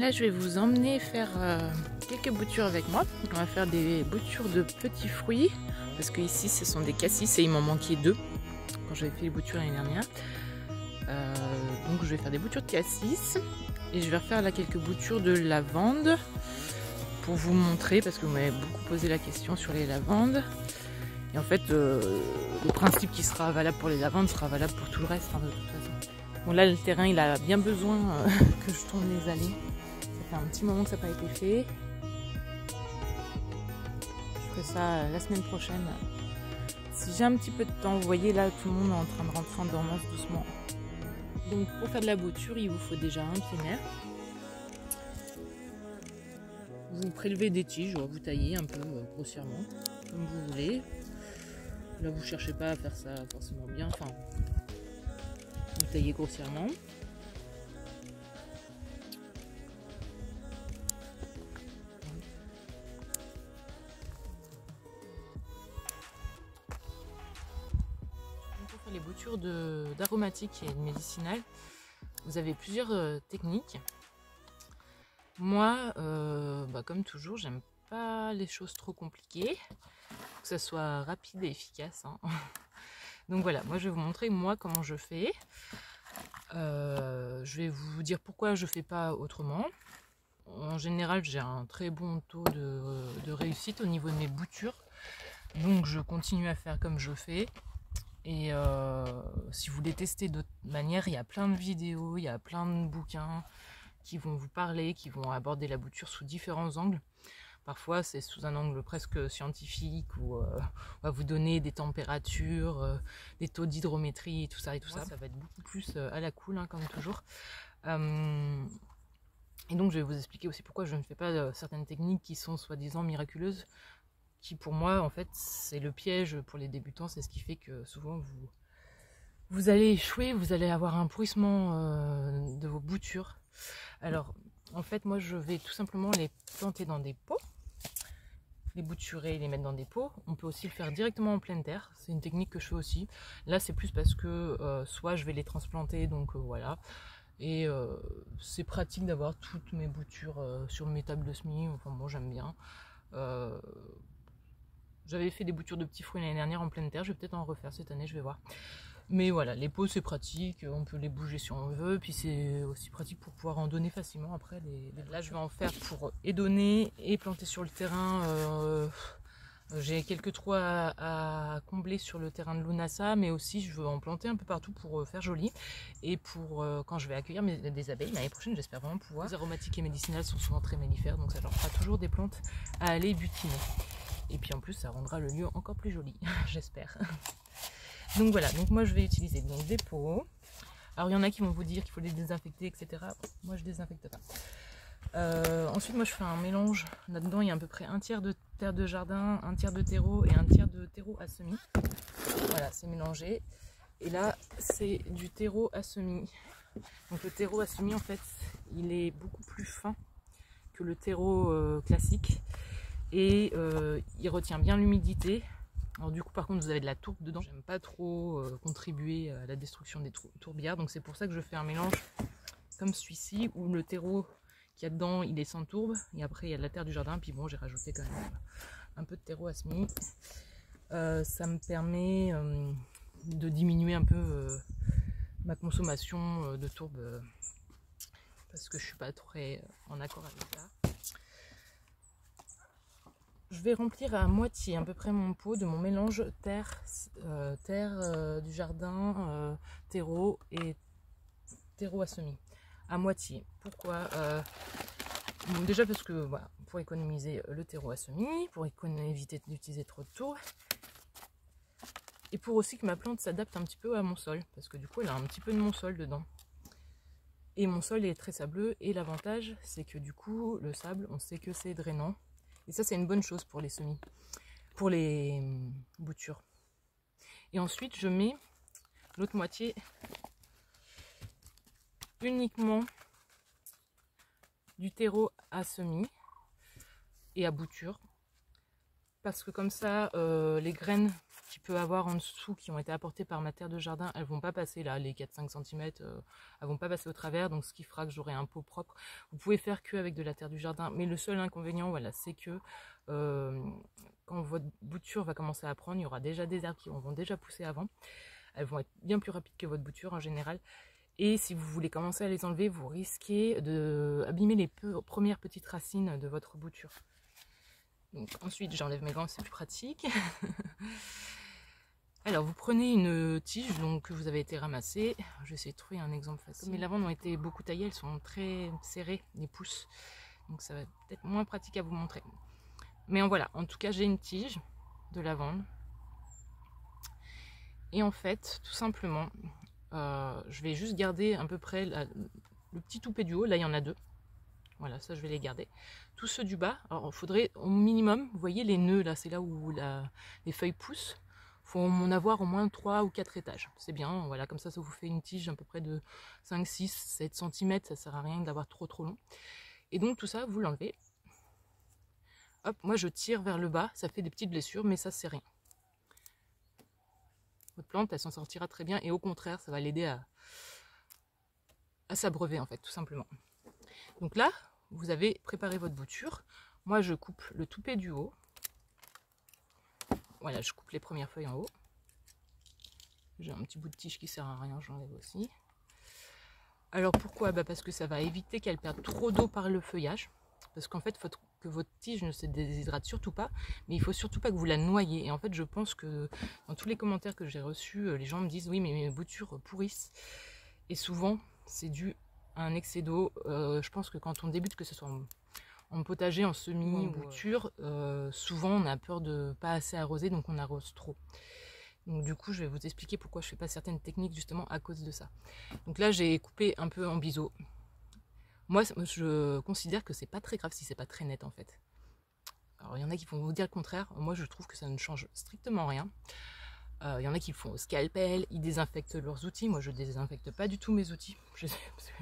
Là, je vais vous emmener faire quelques boutures avec moi. On va faire des boutures de petits fruits parce que ici, ce sont des cassis et il m'en manquait 2 quand j'avais fait les boutures l'année dernière. Donc, je vais faire des boutures de cassis et je vais refaire là quelques boutures de lavande pour vous montrer parce que vous m'avez beaucoup posé la question sur les lavandes. Et en fait, le principe qui sera valable pour les lavandes sera valable pour tout le reste hein, de toute façon. Bon là, le terrain, il a bien besoin que je tourne les allées. Ça fait un petit moment que ça n'a pas été fait. Je ferai ça la semaine prochaine. Si j'ai un petit peu de temps, vous voyez là, tout le monde est en train de rentrer en dormance doucement. Donc pour faire de la bouture, il vous faut déjà un pied nerf. Vous prélevez des tiges, vous taillez un peu grossièrement, comme vous voulez. Là, vous ne cherchez pas à faire ça forcément bien. Enfin, vous taillez grossièrement. Pour faire les boutures d'aromatiques et de médicinales, vous avez plusieurs techniques. Moi, comme toujours, j'aime pas les choses trop compliquées, que ça soit rapide et efficace. Hein. Donc voilà, moi je vais vous montrer moi comment je fais. Je vais vous dire pourquoi je fais pas autrement. En général, j'ai un très bon taux de réussite au niveau de mes boutures. Donc je continue à faire comme je fais. Et si vous voulez tester d'autres manières, il y a plein de vidéos, il y a plein de bouquins qui vont vous parler, qui vont aborder la bouture sous différents angles. Parfois c'est sous un angle presque scientifique où on va vous donner des températures, des taux d'hydrométrie et tout ça. Ça va être beaucoup plus à la cool hein, comme toujours. Et donc je vais vous expliquer aussi pourquoi je ne fais pas certaines techniques qui sont soi-disant miraculeuses, qui pour moi en fait c'est le piège pour les débutants, c'est ce qui fait que souvent vous allez échouer, vous allez avoir un pourrissement de vos boutures. Alors en fait moi je vais tout simplement les planter dans des pots, les bouturer, les mettre dans des pots. On peut aussi le faire directement en pleine terre, c'est une technique que je fais aussi. Là c'est plus parce que soit je vais les transplanter, donc voilà. Et c'est pratique d'avoir toutes mes boutures sur mes tables de semis, enfin moi j'aime bien. J'avais fait des boutures de petits fruits l'année dernière en pleine terre, je vais peut-être en refaire cette année, je vais voir. Mais voilà, les pots c'est pratique, on peut les bouger si on veut, puis c'est aussi pratique pour pouvoir en donner facilement après. Là je vais en faire pour édonner et planter sur le terrain. J'ai quelques trous à combler sur le terrain de Lunasa, mais aussi je veux en planter un peu partout pour faire joli. Et pour quand je vais accueillir des abeilles l'année prochaine, j'espère vraiment pouvoir. Les aromatiques et médicinales sont souvent très mellifères, donc ça leur fera toujours des plantes à aller butiner. Et puis en plus ça rendra le lieu encore plus joli, j'espère. Donc voilà, donc moi je vais utiliser donc des pots. Alors il y en a qui vont vous dire qu'il faut les désinfecter, etc. Moi je désinfecte pas. Ensuite moi je fais un mélange. Là-dedans il y a à peu près un tiers de terre de jardin, un tiers de terreau et un tiers de terreau à semis. Voilà, c'est mélangé. Et là c'est du terreau à semis. Donc le terreau à semis en fait il est beaucoup plus fin que le terreau classique. Et il retient bien l'humidité. Alors du coup par contre vous avez de la tourbe dedans. J'aime pas trop contribuer à la destruction des tourbières, donc c'est pour ça que je fais un mélange comme celui-ci où le terreau qu'il y a dedans il est sans tourbe et après il y a de la terre du jardin, puis bon j'ai rajouté quand même un peu de terreau à semis. Ça me permet de diminuer un peu ma consommation de tourbe parce que je suis pas très en accord avec ça. Je vais remplir à moitié à peu près mon pot de mon mélange terre du jardin, terreau et terreau à semis. À moitié. Pourquoi bon, déjà parce que voilà, pour économiser le terreau à semis, pour éviter d'utiliser trop de tourbe. Et pour aussi que ma plante s'adapte un petit peu à mon sol, parce que du coup elle a un petit peu de mon sol dedans. Et mon sol est très sableux, et l'avantage c'est que du coup le sable, on sait que c'est drainant. Et ça c'est une bonne chose pour les semis, pour les boutures. Et ensuite je mets l'autre moitié uniquement du terreau à semis et à bouture. Parce que comme ça les graines qu'il peut avoir en dessous qui ont été apportées par ma terre de jardin, elles vont pas passer là, les 4-5 cm, elles vont pas passer au travers, donc ce qui fera que j'aurai un pot propre. Vous pouvez faire que avec de la terre du jardin, mais le seul inconvénient, voilà, c'est que quand votre bouture va commencer à prendre, il y aura déjà des herbes qui vont déjà pousser avant. Elles vont être bien plus rapides que votre bouture en général. Et si vous voulez commencer à les enlever, vous risquez d'abîmer les premières petites racines de votre bouture. Donc, ensuite, j'enlève mes gants, c'est plus pratique. Alors, vous prenez une tige que vous avez été ramassée. Je vais essayer de trouver un exemple facile. Comme mes lavandes ont été beaucoup taillées, elles sont très serrées, les pousses. Donc, ça va peut-être moins pratique à vous montrer. Mais voilà, en tout cas, j'ai une tige de lavande. Et en fait, tout simplement, je vais juste garder à peu près le petit toupet du haut. Là, il y en a 2. Voilà, ça, je vais les garder. Tous ceux du bas, alors il faudrait au minimum, vous voyez les nœuds, là, c'est là où les feuilles poussent. Il faut en avoir au moins 3 ou 4 étages. C'est bien, voilà, comme ça vous fait une tige à peu près de 5, 6, 7 cm. Ça ne sert à rien d'avoir trop long. Et donc, tout ça, vous l'enlevez. Hop, moi, je tire vers le bas. Ça fait des petites blessures, mais ça, c'est rien. Votre plante, elle s'en sortira très bien et au contraire, ça va l'aider à s'abreuver en fait, tout simplement. Donc là, vous avez préparé votre bouture. Moi, je coupe le toupet du haut. Voilà, je coupe les premières feuilles en haut. J'ai un petit bout de tige qui sert à rien, j'enlève aussi. Alors pourquoi? Parce que ça va éviter qu'elle perde trop d'eau par le feuillage. Parce qu'en fait, il faut que votre tige ne se déshydrate surtout pas, mais il faut surtout pas que vous la noyez. Et en fait, je pense que dans tous les commentaires que j'ai reçus, les gens me disent oui, mais mes boutures pourrissent. Et souvent, c'est dû à un excès d'eau. Je pense que quand on débute, que ce soit en potager, en semis ou en bouture, souvent on a peur de pas assez arroser, donc on arrose trop. Donc du coup, je vais vous expliquer pourquoi je fais pas certaines techniques justement à cause de ça. Donc là, j'ai coupé un peu en biseau. Moi, je considère que c'est pas très grave si c'est pas très net en fait. Alors il y en a qui vont vous dire le contraire. Moi, je trouve que ça ne change strictement rien. Il y en a qui le font au scalpel, ils désinfectent leurs outils. Moi, je désinfecte pas du tout mes outils. Je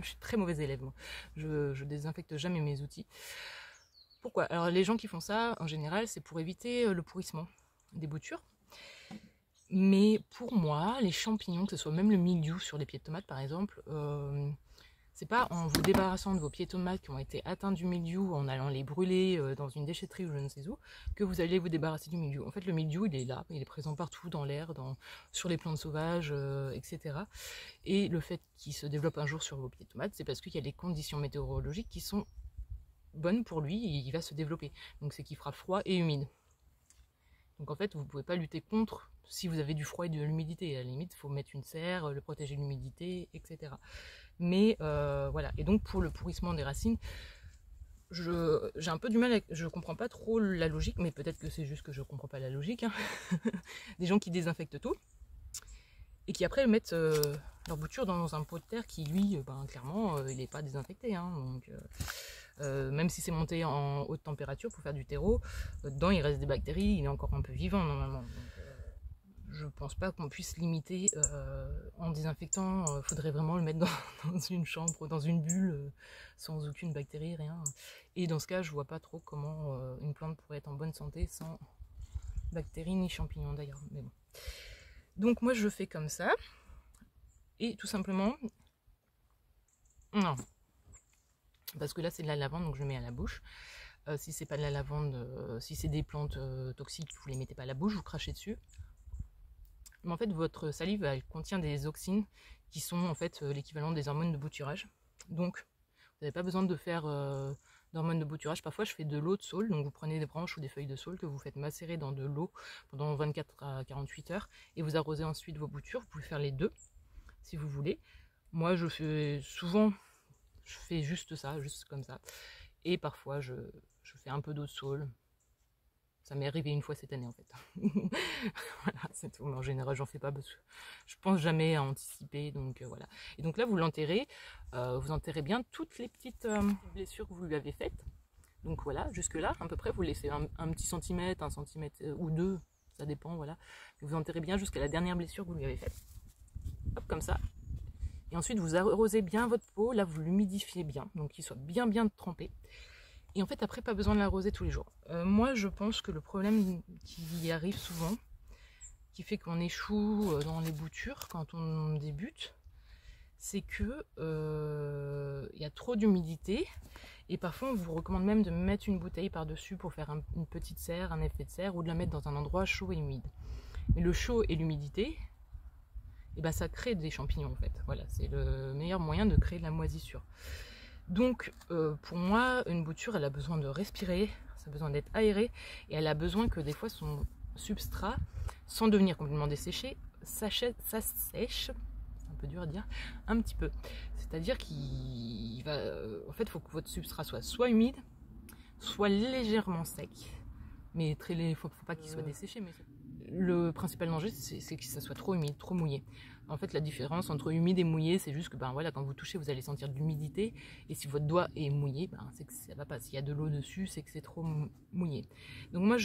suis très mauvaise élève, moi. Je désinfecte jamais mes outils. Pourquoi? Alors les gens qui font ça, en général, c'est pour éviter le pourrissement des boutures. Mais pour moi, les champignons, que ce soit même le mildiou sur les pieds de tomates par exemple, c'est pas en vous débarrassant de vos pieds de tomates qui ont été atteints du mildiou, en allant les brûler dans une déchetterie ou je ne sais où, que vous allez vous débarrasser du mildiou. En fait, le mildiou, il est là, il est présent partout dans l'air, sur les plantes sauvages, etc. Et le fait qu'il se développe un jour sur vos pieds de tomates, c'est parce qu'il y a les conditions météorologiques qui sont bonnes pour lui et il va se développer. Donc c'est qu'il fera froid et humide. Donc en fait, vous ne pouvez pas lutter contre si vous avez du froid et de l'humidité. À la limite, il faut mettre une serre, le protéger de l'humidité, etc. Mais voilà. Et donc pour le pourrissement des racines, j'ai un peu du mal, je comprends pas trop la logique, mais peut-être que c'est juste que je comprends pas la logique. Hein. Des gens qui désinfectent tout et qui après mettent leur bouture dans un pot de terre qui lui, clairement, il n'est pas désinfecté. Hein, donc même si c'est monté en haute température pour faire du terreau, dedans il reste des bactéries, il est encore un peu vivant normalement. Donc, je pense pas qu'on puisse limiter en désinfectant. Faudrait vraiment le mettre dans une chambre, dans une bulle, sans aucune bactérie, rien. Et dans ce cas, je vois pas trop comment une plante pourrait être en bonne santé sans bactéries ni champignons d'ailleurs. Mais bon. Donc moi je fais comme ça. Et tout simplement, non. Parce que là c'est de la lavande, donc je mets à la bouche. Si c'est pas de la lavande, si c'est des plantes toxiques, vous les mettez pas à la bouche, vous crachez dessus. Mais en fait, votre salive, elle contient des auxines qui sont en fait l'équivalent des hormones de bouturage. Donc, vous n'avez pas besoin de faire d'hormones de bouturage. Parfois, je fais de l'eau de saule. Donc, vous prenez des branches ou des feuilles de saule que vous faites macérer dans de l'eau pendant 24 à 48 heures et vous arrosez ensuite vos boutures. Vous pouvez faire les deux si vous voulez. Moi, je fais souvent, je fais juste ça, juste comme ça. Et parfois, je fais un peu d'eau de saule. Ça m'est arrivé une fois cette année en fait. Voilà, c'est tout. Mais en général, j'en fais pas parce que je pense jamais à anticiper. Donc voilà. Et donc là, vous l'enterrez. Vous enterrez bien toutes les petites blessures que vous lui avez faites. Donc voilà, jusque là, à peu près, vous laissez un petit centimètre, 1 centimètre ou 2, ça dépend. Voilà. Et vous enterrez bien jusqu'à la dernière blessure que vous lui avez faite. Hop, comme ça. Et ensuite, vous arrosez bien votre pot. Là, vous l'humidifiez bien, donc qu'il soit bien trempé. Et en fait, après, pas besoin de l'arroser tous les jours. Moi, je pense que le problème qui arrive souvent, qui fait qu'on échoue dans les boutures quand on débute, c'est que il y a trop d'humidité et parfois on vous recommande même de mettre une bouteille par-dessus pour faire une petite serre, un effet de serre, ou de la mettre dans un endroit chaud et humide. Mais le chaud et l'humidité, et ben ça crée des champignons en fait. Voilà, c'est le meilleur moyen de créer de la moisissure. Donc pour moi, une bouture, elle a besoin de respirer, ça a besoin d'être aérée, et elle a besoin que des fois son substrat, sans devenir complètement desséché, ça sèche, c'est un peu dur à dire, un petit peu. C'est-à-dire qu'il va, en fait, il faut que votre substrat soit humide, soit légèrement sec, mais faut pas qu'il soit desséché. Mais le principal danger, c'est que ça soit trop humide, trop mouillé. En fait, la différence entre humide et mouillé, c'est juste que voilà, quand vous touchez, vous allez sentir de l'humidité. Et si votre doigt est mouillé, c'est que ça va pas. S'il y a de l'eau dessus, c'est que c'est trop mouillé. Donc moi,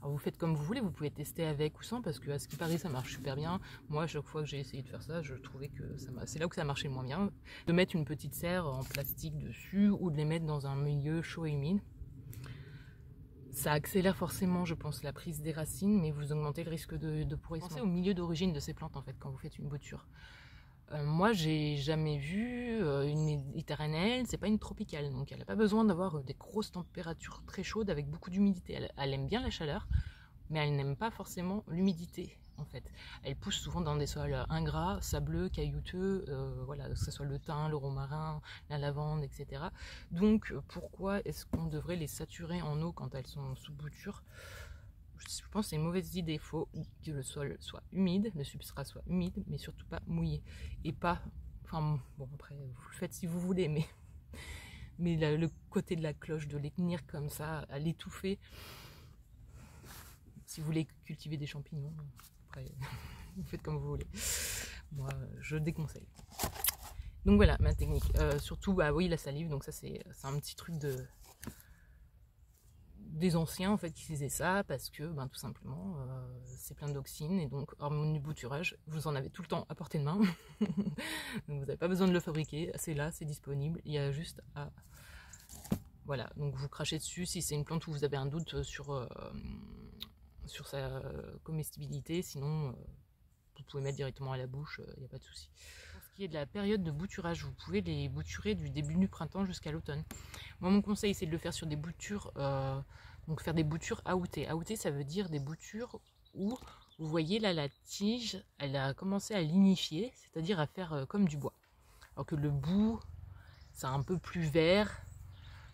alors vous faites comme vous voulez, vous pouvez tester avec ou sans, parce que à ce qui paraît, ça marche super bien. Moi, à chaque fois que j'ai essayé de faire ça, je trouvais que c'est là où ça marchait le moins bien. De mettre une petite serre en plastique dessus ou de les mettre dans un milieu chaud et humide. Ça accélère forcément, je pense, la prise des racines, mais vous augmentez le risque de pourrissement. Pensez au milieu d'origine de ces plantes, en fait, quand vous faites une bouture. Moi, j'ai jamais vu une méditerranéenne, c'est pas une tropicale, donc elle n'a pas besoin d'avoir des grosses températures très chaudes avec beaucoup d'humidité. Elle aime bien la chaleur, mais elle n'aime pas forcément l'humidité, en fait. Elle pousse souvent dans des sols ingrats, sableux, caillouteux, voilà, que ce soit le thym, le romarin, la lavande, etc. Donc, pourquoi est-ce qu'on devrait les saturer en eau quand elles sont sous bouture? Je pense que c'est une mauvaise idée. Il faut que le sol soit humide, le substrat soit humide, mais surtout pas mouillé. Et pas... Enfin, bon, après, vous le faites si vous voulez, mais le côté de la cloche, de les tenir comme ça, à l'étouffer, si vous voulez cultiver des champignons, après, vous faites comme vous voulez. Moi, je déconseille. Donc voilà, ma technique. Surtout, oui, la salive, donc ça, c'est un petit truc des anciens en fait qui faisaient ça parce que tout simplement c'est plein d'oxyne et donc hormones du bouturage, vous en avez tout le temps à portée de main. Donc vous n'avez pas besoin de le fabriquer, c'est là, c'est disponible, il y a juste à voilà, donc vous crachez dessus si c'est une plante où vous avez un doute sur sa comestibilité, sinon vous pouvez mettre directement à la bouche, il n'y a pas de souci. Pour ce qui est de la période de bouturage, vous pouvez les bouturer du début du printemps jusqu'à l'automne. Moi, mon conseil, c'est de le faire sur des boutures, donc faire des boutures aoûtées. Aoûtées, ça veut dire des boutures où, vous voyez là, la tige, elle a commencé à lignifier, c'est-à-dire à faire comme du bois. Alors que le bout, c'est un peu plus vert.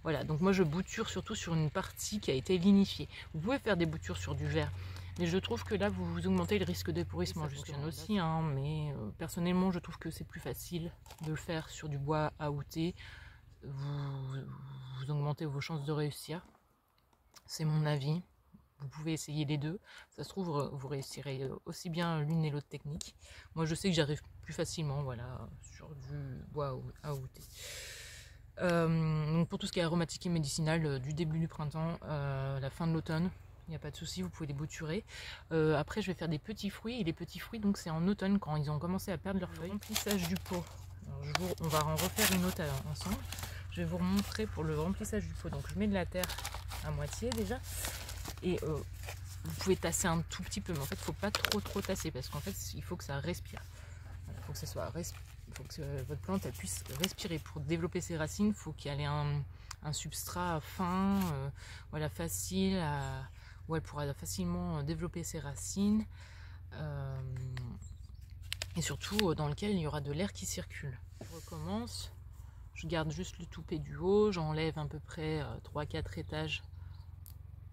Voilà, donc moi je bouture surtout sur une partie qui a été lignifiée. Vous pouvez faire des boutures sur du vert, mais je trouve que là vous augmentez le risque de pourrissement. Ça fonctionne aussi, hein, mais personnellement je trouve que c'est plus facile de le faire sur du bois aoûté. Vous augmentez vos chances de réussir. C'est mon avis. Vous pouvez essayer les deux. Ça se trouve, vous réussirez aussi bien l'une et l'autre technique. Moi je sais que j'arrive plus facilement, voilà, sur du bois aoûté. Donc pour tout ce qui est aromatique et médicinal, du début du printemps à la fin de l'automne, il n'y a pas de souci, vous pouvez les bouturer. Après je vais faire des petits fruits, et les petits fruits donc c'est en automne quand ils ont commencé à perdre leur feuilles. Remplissage du pot. Alors, on va en refaire une autre ensemble. Je vais vous remontrer pour le remplissage du pot. Donc je mets de la terre à moitié déjà, et vous pouvez tasser un tout petit peu, mais en fait il ne faut pas trop tasser parce qu'en fait il faut que ça respire. Il faut que ça soit il faut que votre plante elle puisse respirer. Pour développer ses racines, il faut qu'il y ait un substrat fin, voilà, facile, où elle pourra facilement développer ses racines, et surtout dans lequel il y aura de l'air qui circule. Je recommence, je garde juste le toupet du haut, j'enlève à peu près 3-4 étages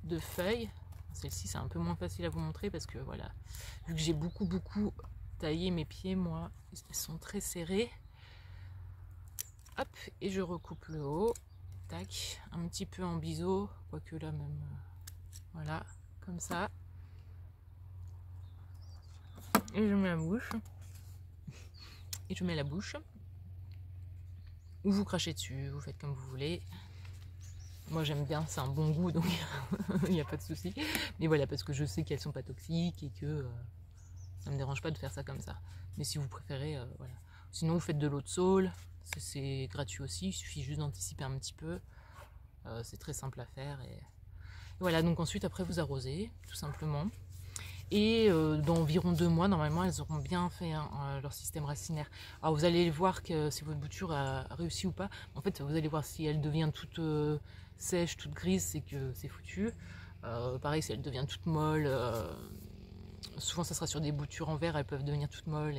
de feuilles. Celle-ci c'est un peu moins facile à vous montrer parce que voilà, vu que j'ai beaucoup tailler mes pieds, moi, ils sont très serrés. Hop, et je recoupe le haut. Tac, un petit peu en biseau, quoique là même. Voilà, comme ça. Et je mets la bouche. Et je mets la bouche. Ou vous crachez dessus, vous faites comme vous voulez. Moi j'aime bien, c'est un bon goût, donc il n'y a pas de souci. Mais voilà, parce que je sais qu'elles sont pas toxiques et que ça me dérange pas de faire ça comme ça. Mais si vous préférez, voilà. Sinon vous faites de l'eau de saule, c'est gratuit aussi, il suffit juste d'anticiper un petit peu. C'est très simple à faire et Voilà, donc ensuite après vous arrosez tout simplement. Et dans environ 2 mois, normalement, elles auront bien fait leur système racinaire. Alors vous allez voir que si votre bouture a réussi ou pas. En fait, vous allez voir si elle devient toute sèche, toute grise, c'est que c'est foutu. Pareil, si elle devient toute molle, souvent ça sera sur des boutures en verre, elles peuvent devenir toutes molles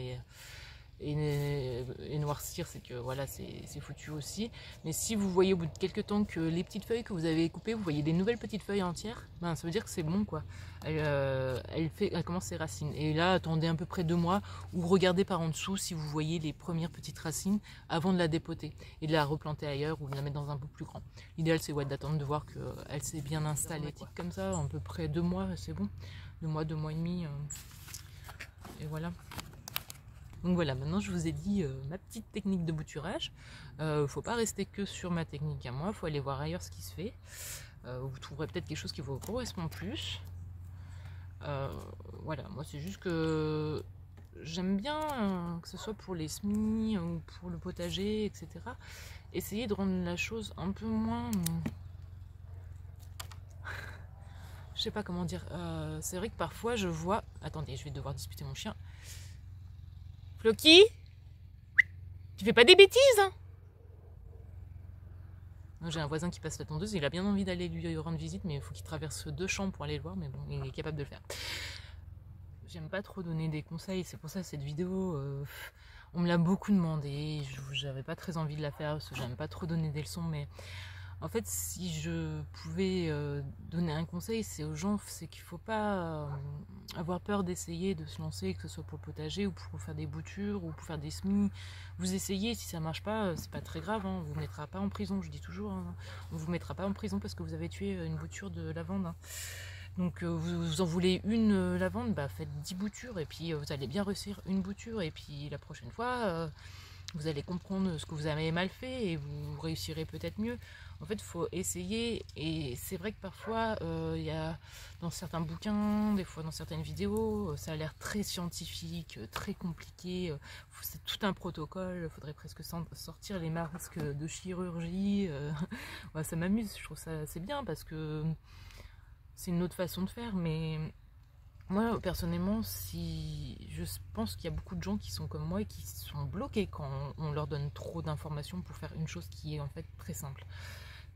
et noircir, c'est que voilà, c'est foutu aussi. Mais si vous voyez au bout de quelques temps que les petites feuilles que vous avez coupées, vous voyez des nouvelles petites feuilles entières, ben, ça veut dire que c'est bon quoi. Elle commence ses racines. Et là, attendez à peu près 2 mois ou regardez par en dessous si vous voyez les premières petites racines avant de la dépoter et de la replanter ailleurs ou de la mettre dans un pot plus grand. L'idéal c'est d'attendre de voir qu'elle s'est bien installée comme ça, à peu près 2 mois, c'est bon. 2 mois, 2 mois et demi. Et voilà. Donc voilà, maintenant je vous ai dit ma petite technique de bouturage. Faut pas rester que sur ma technique à moi, il faut aller voir ailleurs ce qui se fait. Vous trouverez peut-être quelque chose qui vous correspond plus. Voilà, moi c'est juste que j'aime bien, que ce soit pour les semis ou pour le potager, etc. Essayer de rendre la chose un peu moins... je sais pas comment dire. C'est vrai que parfois je vois... Attendez, je vais devoir disputer mon chien. Floki, tu fais pas des bêtises hein? J'ai un voisin qui passe la tondeuse, il a bien envie d'aller lui rendre visite, mais il faut qu'il traverse 2 champs pour aller le voir, mais bon, il est capable de le faire. J'aime pas trop donner des conseils, c'est pour ça cette vidéo, on me l'a beaucoup demandé, j'avais pas très envie de la faire, parce que j'aime pas trop donner des leçons, mais en fait, si je pouvais donner un conseil, c'est aux gens, c'est qu'il ne faut pas avoir peur d'essayer de se lancer, que ce soit pour le potager ou pour faire des boutures ou pour faire des semis. Vous essayez, si ça ne marche pas, c'est pas très grave, hein, on ne vous mettra pas en prison, je dis toujours, hein, on ne vous mettra pas en prison parce que vous avez tué une bouture de lavande. Hein. Donc vous en voulez une lavande, bah, faites 10 boutures et puis vous allez bien réussir une bouture et puis la prochaine fois... vous allez comprendre ce que vous avez mal fait et vous réussirez peut-être mieux. En fait, il faut essayer. Et c'est vrai que parfois, il y a dans certains bouquins, des fois dans certaines vidéos, ça a l'air très scientifique, très compliqué. C'est tout un protocole. Il faudrait presque sortir les masques de chirurgie. Ouais, ça m'amuse. Je trouve ça assez bien parce que c'est une autre façon de faire. Mais... moi, personnellement, je pense qu'il y a beaucoup de gens qui sont comme moi et qui sont bloqués quand on leur donne trop d'informations pour faire une chose qui est en fait très simple.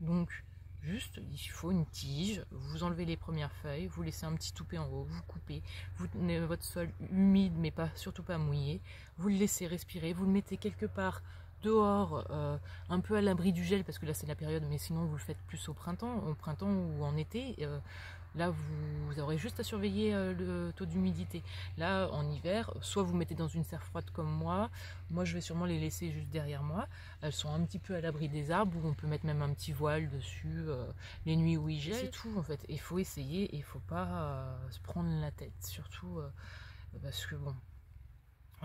Donc, juste, il faut une tige, vous enlevez les premières feuilles, vous laissez un petit toupet en haut, vous coupez, vous tenez votre sol humide mais surtout pas mouillé, vous le laissez respirer, vous le mettez quelque part dehors, un peu à l'abri du gel parce que là c'est la période, mais sinon vous le faites plus au printemps ou en été. Là, vous aurez juste à surveiller le taux d'humidité. Là, en hiver, soit vous mettez dans une serre froide comme moi. Moi, je vais sûrement les laisser juste derrière moi. Elles sont un petit peu à l'abri des arbres, où on peut mettre même un petit voile dessus les nuits où il gèle. C'est tout, en fait. Il faut essayer et il ne faut pas se prendre la tête. Surtout parce que, bon...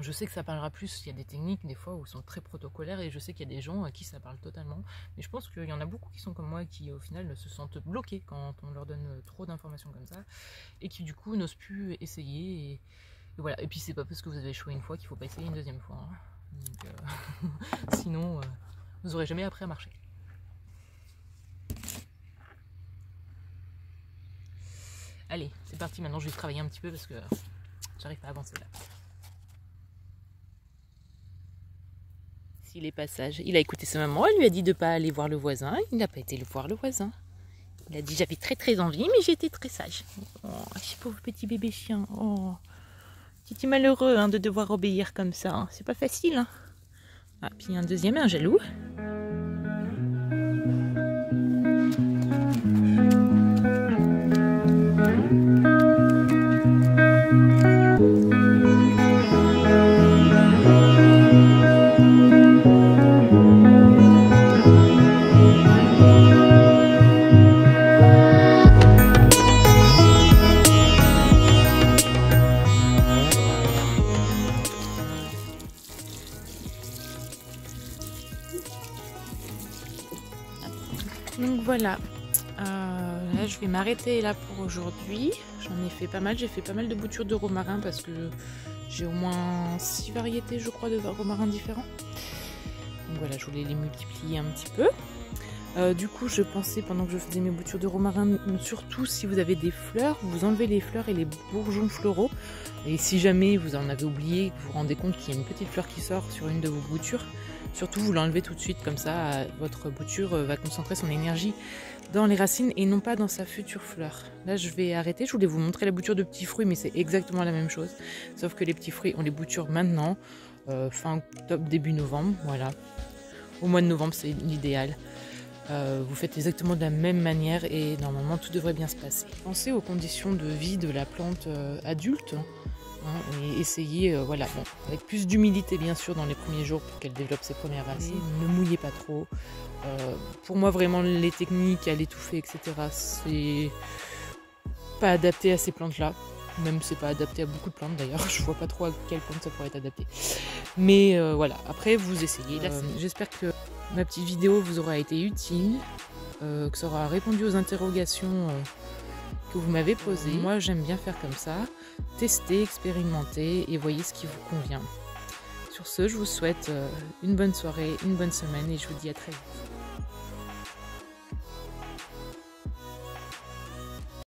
je sais que ça parlera plus, il y a des techniques des fois où sont très protocolaires et je sais qu'il y a des gens à qui ça parle totalement. Mais je pense qu'il y en a beaucoup qui sont comme moi qui au final se sentent bloqués quand on leur donne trop d'informations comme ça et qui du coup n'osent plus essayer. Et voilà. Et puis c'est pas parce que vous avez échoué une fois qu'il faut pas essayer une deuxième fois. Hein. Donc, sinon, vous n'aurez jamais appris à marcher. Allez, c'est parti, maintenant je vais travailler un petit peu parce que j'arrive pas à avancer là. Les passages. Il a écouté sa maman, elle lui a dit de ne pas aller voir le voisin, il n'a pas été voir le voisin. Il a dit j'avais très envie mais j'étais très sage. Oh, pauvre petit bébé chien. Oh, petit malheureux hein, de devoir obéir comme ça. Hein. C'est pas facile. Hein. Ah, puis un deuxième, un jaloux. Donc voilà, là je vais m'arrêter là pour aujourd'hui. J'en ai fait pas mal, j'ai fait pas mal de boutures de romarin parce que j'ai au moins 6 variétés je crois de romarin différents. Donc voilà, je voulais les multiplier un petit peu. Du coup, je pensais pendant que je faisais mes boutures de romarin, surtout si vous avez des fleurs, vous enlevez les fleurs et les bourgeons floraux. Et si jamais vous en avez oublié, que vous vous rendez compte qu'il y a une petite fleur qui sort sur une de vos boutures, surtout vous l'enlevez tout de suite, comme ça votre bouture va concentrer son énergie dans les racines et non pas dans sa future fleur. Là je vais arrêter, je voulais vous montrer la bouture de petits fruits, mais c'est exactement la même chose, sauf que les petits fruits on les bouture maintenant, fin octobre, début novembre, voilà. Au mois de novembre c'est l'idéal. Vous faites exactement de la même manière et normalement tout devrait bien se passer. Pensez aux conditions de vie de la plante adulte, et essayez, voilà, bon, avec plus d'humidité bien sûr dans les premiers jours pour qu'elle développe ses premières racines. Ne mouillez pas trop. Pour moi vraiment les techniques à l'étouffer etc, c'est pas adapté à ces plantes là. Même c'est pas adapté à beaucoup de plantes d'ailleurs, je vois pas trop à quelle plante ça pourrait être adapté. Mais voilà, après vous essayez. J'espère que ma petite vidéo vous aura été utile, que ça aura répondu aux interrogations que vous m'avez posées. Moi j'aime bien faire comme ça, tester, expérimenter et voyez ce qui vous convient. Sur ce, je vous souhaite une bonne soirée, une bonne semaine et je vous dis à très vite.